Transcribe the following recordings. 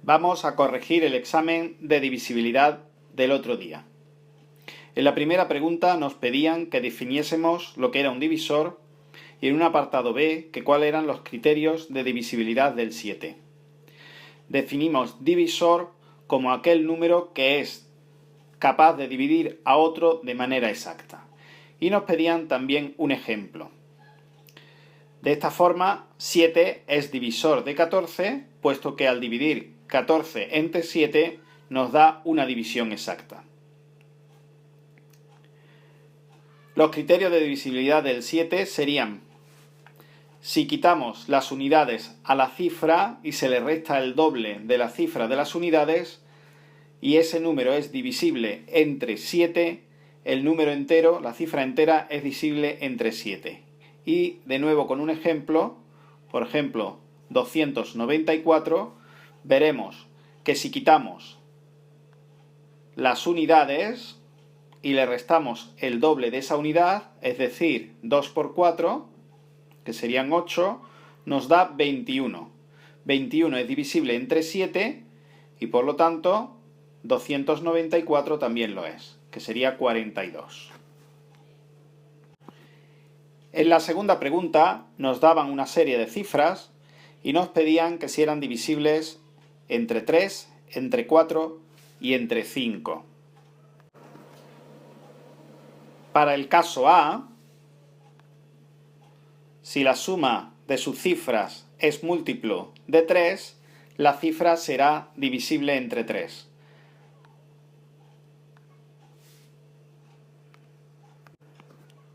Vamos a corregir el examen de divisibilidad del otro día. En la primera pregunta nos pedían que definiésemos lo que era un divisor y en un apartado B que cuáles eran los criterios de divisibilidad del 7. Definimos divisor como aquel número que es capaz de dividir a otro de manera exacta. Y nos pedían también un ejemplo. De esta forma, 7 es divisor de 14, puesto que al dividir 14 entre 7 nos da una división exacta. Los criterios de divisibilidad del 7 serían: si quitamos las unidades a la cifra y se le resta el doble de la cifra de las unidades y ese número es divisible entre 7, el número entero, la cifra entera, es divisible entre 7. Y de nuevo con un ejemplo, por ejemplo 294, veremos que si quitamos las unidades y le restamos el doble de esa unidad, es decir, 2 por 4, que serían 8, nos da 21. 21 es divisible entre 7 y por lo tanto 294 también lo es, que sería 42. En la segunda pregunta nos daban una serie de cifras y nos pedían que si eran divisibles entre 3, entre 4 y entre 5. Para el caso A, si la suma de sus cifras es múltiplo de 3, la cifra será divisible entre 3.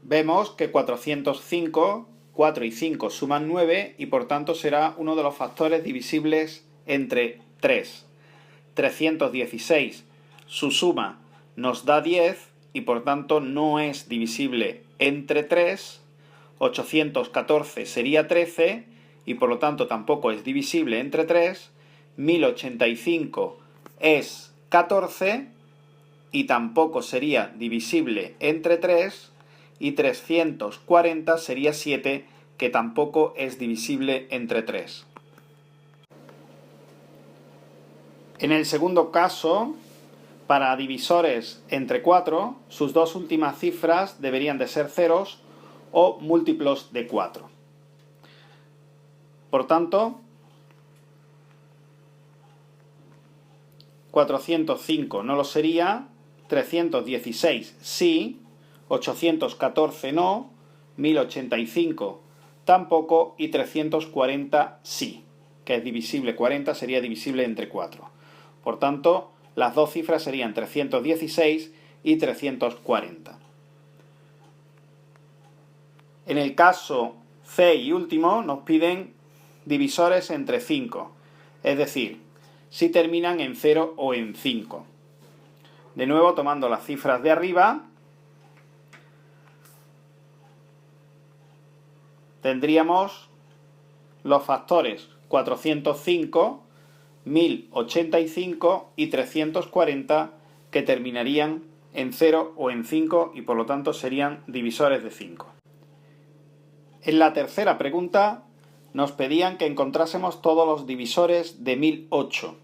Vemos que 405, 4 y 5 suman 9 y por tanto será uno de los factores divisibles entre 3. 316, su suma nos da 10 y por tanto no es divisible entre 3. 814 sería 13 y por lo tanto tampoco es divisible entre 3. 1085 es 14 y tampoco sería divisible entre 3. Y 340 sería 7, que tampoco es divisible entre 3. En el segundo caso, para divisores entre 4, sus dos últimas cifras deberían de ser ceros o múltiplos de 4. Por tanto, 405 no lo sería, 316 sí, 814 no, 1085 tampoco y 340 sí, que es divisible, 40 sería divisible entre 4. Por tanto, las dos cifras serían 316 y 340. En el caso C y último nos piden divisores entre 5, es decir, si terminan en 0 o en 5. De nuevo, tomando las cifras de arriba, tendríamos los factores 405, 1085 y 340 que terminarían en 0 o en 5 y por lo tanto serían divisores de 5. En la tercera pregunta nos pedían que encontrásemos todos los divisores de 1008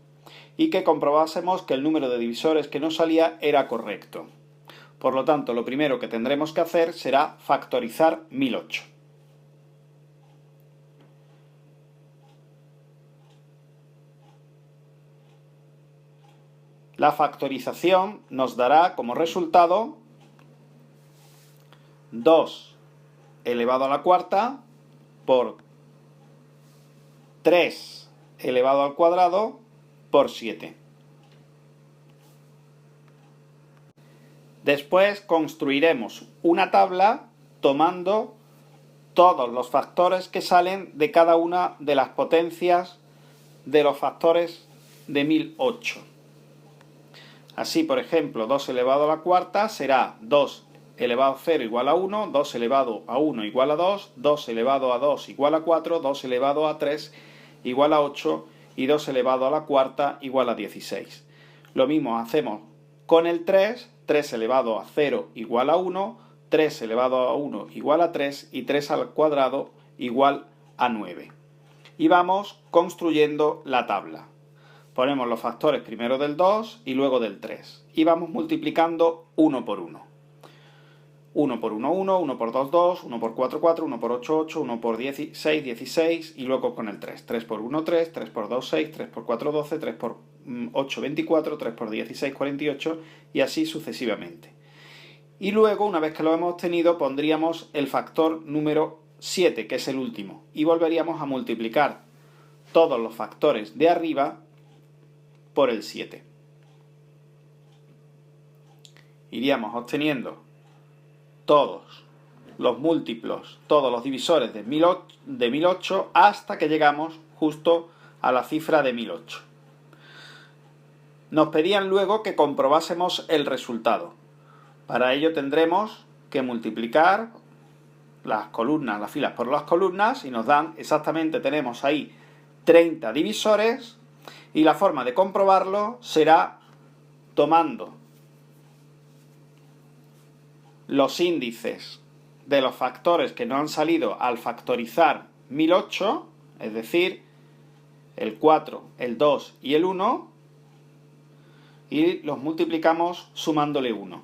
y que comprobásemos que el número de divisores que nos salía era correcto. Por lo tanto, lo primero que tendremos que hacer será factorizar 1008. La factorización nos dará como resultado 2 elevado a la cuarta por 3 elevado al cuadrado por 7. Después construiremos una tabla tomando todos los factores que salen de cada una de las potencias de los factores de 1008. Así, por ejemplo, 2 elevado a la cuarta será 2 elevado a 0 igual a 1, 2 elevado a 1 igual a 2, 2 elevado a 2 igual a 4, 2 elevado a 3 igual a 8 y 2 elevado a la cuarta igual a 16. Lo mismo hacemos con el 3, 3 elevado a 0 igual a 1, 3 elevado a 1 igual a 3 y 3 al cuadrado igual a 9. Y vamos construyendo la tabla. Ponemos los factores primero del 2 y luego del 3. Y vamos multiplicando uno por uno. 1 por 1, 1, 1 por 2, 2, 1 por 4, 4, 1 por 8, 8, 1 por 16, 16 y luego con el 3. 3 por 1, 3, 3 por 2, 6, 3 por 4, 12, 3 por 8, 24, 3 por 16, 48 y así sucesivamente. Y luego, una vez que lo hemos obtenido, pondríamos el factor número 7, que es el último, y volveríamos a multiplicar todos los factores de arriba por el 7. Iríamos obteniendo todos los múltiplos, todos los divisores de 1008 hasta que llegamos justo a la cifra de 1008. Nos pedían luego que comprobásemos el resultado. Para ello tendremos que multiplicar las columnas, las filas por las columnas y nos dan exactamente, tenemos ahí 30 divisores y la forma de comprobarlo será tomando los índices de los factores que nos han salido al factorizar 1008, es decir, el 4, el 2 y el 1, y los multiplicamos sumándole 1.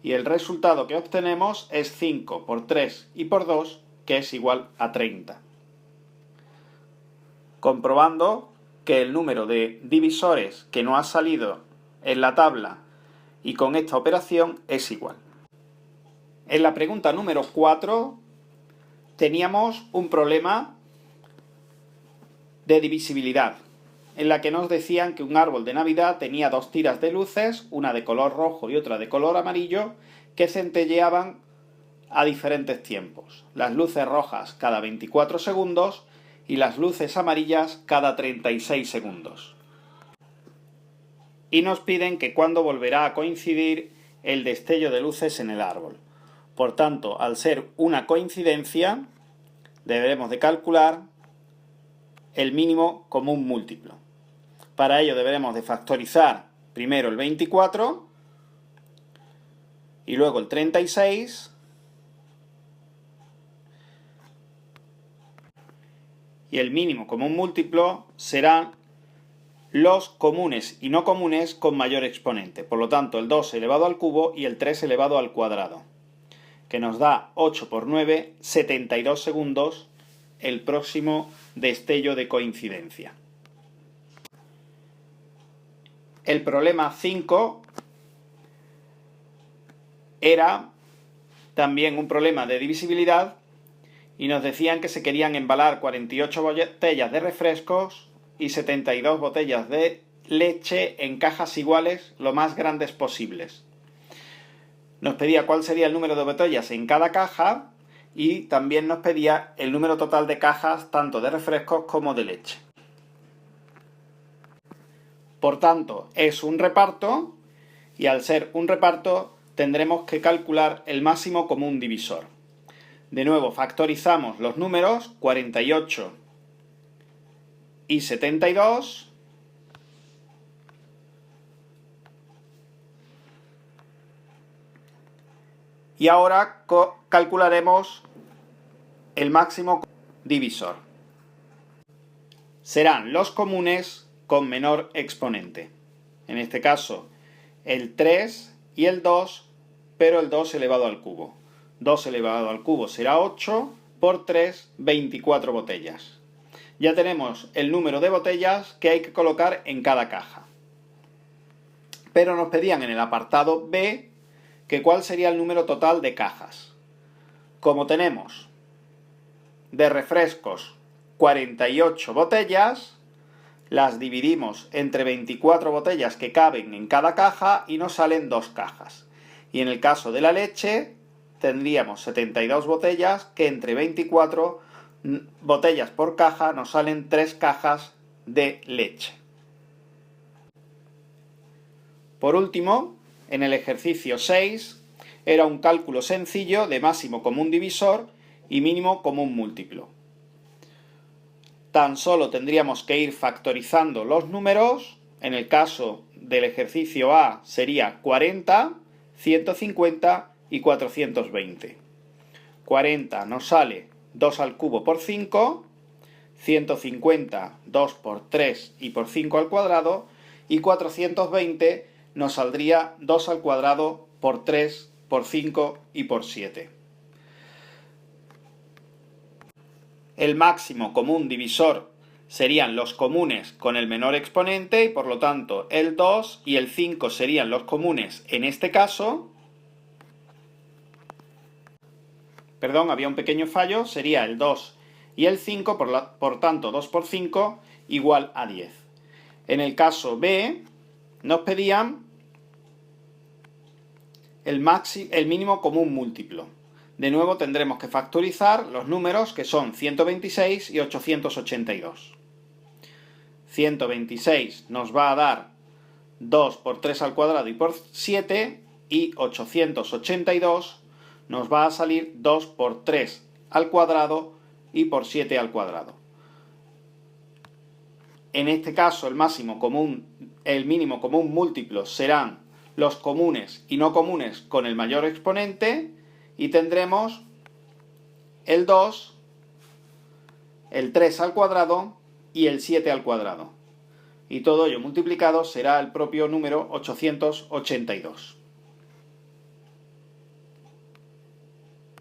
Y el resultado que obtenemos es 5 por 3 y por 2, que es igual a 30. Comprobando que el número de divisores que nos ha salido en la tabla y con esta operación es igual. En la pregunta número 4 teníamos un problema de divisibilidad, en la que nos decían que un árbol de Navidad tenía dos tiras de luces, una de color rojo y otra de color amarillo, que centelleaban a diferentes tiempos. Las luces rojas cada 24 segundos y las luces amarillas cada 36 segundos. Y nos piden que cuándo volverá a coincidir el destello de luces en el árbol. Por tanto, al ser una coincidencia, deberemos de calcular el mínimo común múltiplo. Para ello deberemos de factorizar primero el 24 y luego el 36 y el mínimo común múltiplo serán los comunes y no comunes con mayor exponente. Por lo tanto, el 2 elevado al cubo y el 3 elevado al cuadrado, que nos da 8 por 9, 72 segundos el próximo destello de coincidencia. El problema 5 era también un problema de divisibilidad y nos decían que se querían embalar 48 botellas de refrescos y 72 botellas de leche en cajas iguales lo más grandes posibles. Nos pedía cuál sería el número de botellas en cada caja y también nos pedía el número total de cajas tanto de refrescos como de leche. Por tanto, es un reparto y al ser un reparto tendremos que calcular el máximo común divisor. De nuevo, factorizamos los números 48 y 72. Y ahora calcularemos el máximo divisor. Serán los comunes con menor exponente. En este caso, el 3 y el 2, pero el 2 elevado al cubo. 2 elevado al cubo será 8, por 3, 24 botellas. Ya tenemos el número de botellas que hay que colocar en cada caja. Pero nos pedían en el apartado B que cuál sería el número total de cajas. Como tenemos de refrescos 48 botellas, las dividimos entre 24 botellas que caben en cada caja y nos salen 2 cajas. Y en el caso de la leche tendríamos 72 botellas que entre 24 botellas por caja nos salen 3 cajas de leche. Por último, en el ejercicio 6 era un cálculo sencillo de máximo común divisor y mínimo común múltiplo. Tan solo tendríamos que ir factorizando los números. En el caso del ejercicio A sería 40, 150 y 420. 40 nos sale 2 al cubo por 5, 150, 2 por 3 y por 5 al cuadrado, y 420 nos saldría 2 al cuadrado por 3, por 5 y por 7. El máximo común divisor serían los comunes con el menor exponente y por lo tanto el 2 y el 5 serían los comunes en este caso. Perdón, había un pequeño fallo, sería el 2 y el 5, por tanto 2 por 5 igual a 10. En el caso B nos pedían el mínimo común múltiplo. De nuevo tendremos que factorizar los números que son 126 y 882. 126 nos va a dar 2 por 3 al cuadrado y por 7, y 882 nos va a salir 2 por 3 al cuadrado y por 7 al cuadrado. En este caso el mínimo común múltiplo serán los comunes y no comunes con el mayor exponente, y tendremos el 2, el 3 al cuadrado y el 7 al cuadrado. Y todo ello multiplicado será el propio número 882.